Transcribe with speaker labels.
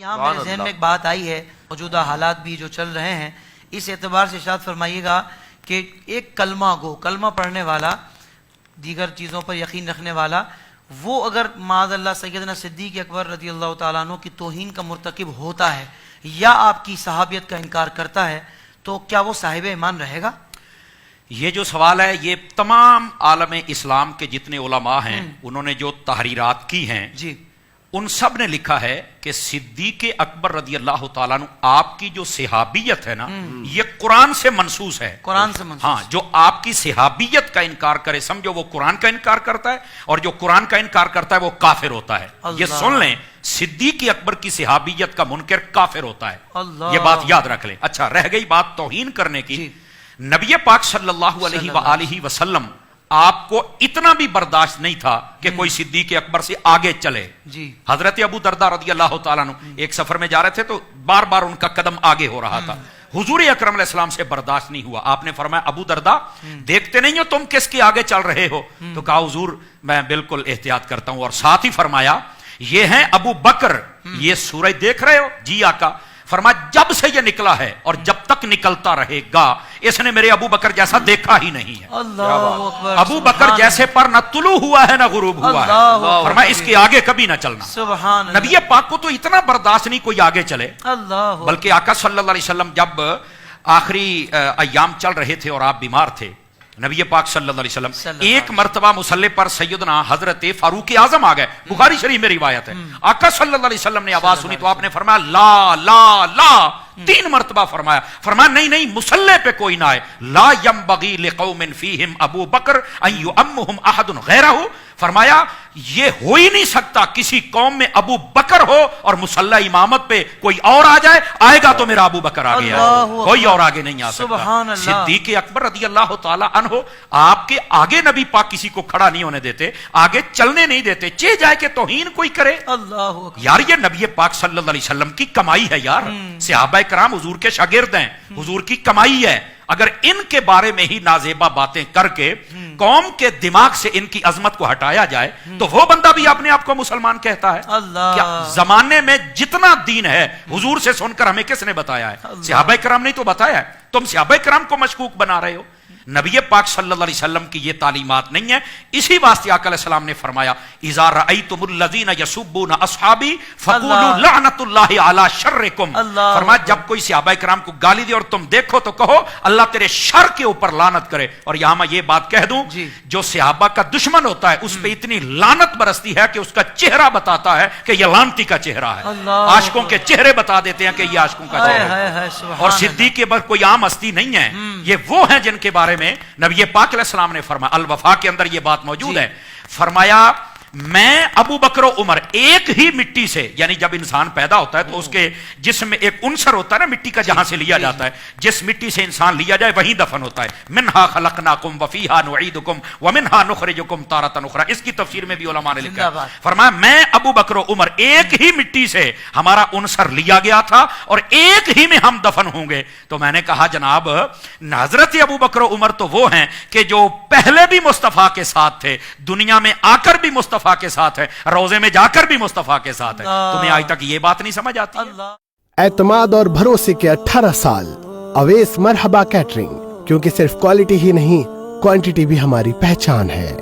Speaker 1: یہاں میرے ذہن میں ایک بات آئی ہے، موجودہ حالات بھی جو چل رہے ہیں اس اعتبار سے ارشاد فرمائیے گا کہ ایک کلمہ گو، کلمہ پڑھنے والا، دیگر چیزوں پر یقین رکھنے والا، وہ اگر معاذ اللہ سیدنا صدیق اکبر رضی اللہ تعالیٰ عنہ کی توہین کا مرتکب ہوتا ہے یا آپ کی صحابیت کا انکار کرتا ہے تو کیا وہ صاحب ایمان رہے گا؟
Speaker 2: یہ جو سوال ہے یہ تمام عالم اسلام کے جتنے علماء ہیں انہوں نے جو تحریرات کی ہیں
Speaker 1: جی
Speaker 2: ان سب نے لکھا ہے کہ صدیق اکبر رضی اللہ تعالیٰ عنہ آپ کی جو صحابیت ہے نا یہ قرآن سے منسوس ہے،
Speaker 1: قرآن سے منسوس۔
Speaker 2: ہاں، جو آپ کی صحابیت کا انکار کرے سمجھو وہ قرآن کا انکار کرتا ہے، اور جو قرآن کا انکار کرتا ہے وہ کافر ہوتا ہے۔ یہ سن لیں، صدیق اکبر کی صحابیت کا منکر کافر ہوتا ہے، یہ بات یاد رکھ لیں۔ اچھا، رہ گئی بات توہین کرنے کی، نبی پاک صلی اللہ علیہ وآلہ وسلم آپ کو اتنا بھی برداشت نہیں تھا کہ کوئی صدیق اکبر سے آگے چلے۔
Speaker 1: جی
Speaker 2: حضرت ابو درداء رضی اللہ تعالیٰ عنہ ایک سفر میں جا رہے تھے تو بار بار ان کا قدم آگے ہو رہا تھا، حضور اکرم علیہ السلام سے برداشت نہیں ہوا، آپ نے فرمایا ابو درداء دیکھتے نہیں ہو تم کس کے آگے چل رہے ہو؟ تو کہا حضور میں بالکل احتیاط کرتا ہوں، اور ساتھ ہی فرمایا یہ ہیں ابو بکر، یہ سورج دیکھ رہے ہو؟ جی آقا۔ فرمایا جب سے یہ نکلا ہے اور جب تک نکلتا رہے گا اس نے میرے ابو بکر جیسا دیکھا ہی نہیں ہے۔
Speaker 1: اللہ اکبر،
Speaker 2: ابو بکر جیسے پر نہ طلوع ہوا ہے نہ غروب ہوا ہے، فرمایا اس کے آگے کبھی نہ چلنا۔
Speaker 1: سبحان اللہ،
Speaker 2: نبی پاک کو تو اتنا برداشت نہیں کوئی آگے چلے،
Speaker 1: اللہ،
Speaker 2: بلکہ آقا صلی اللہ علیہ وسلم جب آخری ایام چل رہے تھے اور آپ بیمار تھے، نبی پاک صلی اللہ علیہ وسلم ایک مرتبہ مصلی پر سیدنا حضرت فاروق اعظم آ گئے، بخاری شریف میں روایت ہے، آقا صلی اللہ علیہ وسلم نے آواز سنی تو آپ نے فرمایا لا لا لا، 3 مرتبہ فرمایا، فرمایا نہیں نہیں مصلی پہ کوئی نہ آئے، لا ينبغي لقوم فیہم ابو بکر ان یؤمہم احد غیرہ، فرمایا یہ ہو ہی نہیں سکتا کسی قوم میں ابو بکر ہو اور مصلی امامت پہ کوئی اور آ جائے، آئے گا تو میرا ابو بکر آگے آئے، کوئی اور آگے نہیں آ سکتا۔ صدیق اکبر رضی اللہ تعالیٰ عنہ آپ کے آگے نبی پاک کسی کو کھڑا نہیں ہونے دیتے، آگے چلنے نہیں دیتے، چہ جائے کہ توہین کوئی کرے۔
Speaker 1: اللہ
Speaker 2: یار یہ نبی پاک صلی اللہ علیہ وسلم کی کمائی ہے یار، صحابہ کرام حضور کے شاگرد ہیں، حضور کی کمائی ہے، اگر ان کے بارے میں ہی نازیبا باتیں کر کے قوم کے دماغ سے ان کی عظمت کو ہٹایا جائے تو وہ بندہ بھی اپنے آپ کو مسلمان کہتا ہے۔ کیا زمانے میں جتنا دین ہے حضور سے سن کر ہمیں کس نے بتایا ہے؟ صحابہ کرام نے تو بتایا ہے، تم صحابہ کرام کو مشکوک بنا رہے ہو۔ نبی پاک صلی اللہ علیہ وسلم کی یہ تعلیمات نہیں ہے، اسی واسطے آقا علیہ السلام نے فرمایا اذا رأیتم الذین یسبون اصحابی فقولوا لعنت اللہ علی شرکم، فرمایا جب کوئی صحابہ کرام کو گالی دے اور تم دیکھو تو کہو اللہ تیرے شر کے اوپر لعنت کرے۔ اور یہاں میں یہ بات کہہ دوں، جو صحابہ کا دشمن ہوتا ہے اس پہ اتنی لعنت برستی ہے کہ اس کا چہرہ بتاتا ہے کہ یہ لعنتی کا چہرہ ہے، عاشقوں کے چہرے بتا دیتے ہیں کہ یہ عاشقوں کا چہرہ ہے۔ اور صدیق اکبر کوئی عام ہستی نہیں ہے، یہ وہ ہیں جن کے بارے میں نبی پاک علیہ السلام نے فرمایا، الوفا کے اندر یہ بات موجود ہے، فرمایا میں ابو بکر و عمر ایک ہی مٹی سے، یعنی جب انسان پیدا ہوتا ہے تو اس کے جسم میں ایک عنصر ہوتا ہے نا مٹی کا جہاں سے لیا جاتا ہے، جس مٹی سے انسان لیا جائے وہیں دفن ہوتا ہے، منہا خلقناکم وفیہا نعیدکم ومنہا نخرجکم تارۃ اخری، اس کی تفسیر میں بھی علماء نے لکھا ہے، فرمایا میں ابو بکر و عمر ایک ہی مٹی سے ہمارا عنصر لیا گیا تھا اور ایک ہی میں ہم دفن ہوں گے۔ تو میں نے کہا جناب حضرت ابو بکر و عمر تو وہ ہیں کہ جو پہلے بھی مصطفیٰ کے ساتھ تھے، دنیا میں آ کر بھی مصطفیٰ کے ساتھ ہے، روزے میں جا کر بھی مصطفیٰ کے ساتھ ہے، تمہیں آج تک یہ بات نہیں سمجھ آتی؟
Speaker 3: اعتماد اور بھروسے کے 18 سال اویس مرحبا کیٹرنگ، کیونکہ صرف کوالٹی ہی نہیں کوانٹٹی بھی ہماری پہچان ہے۔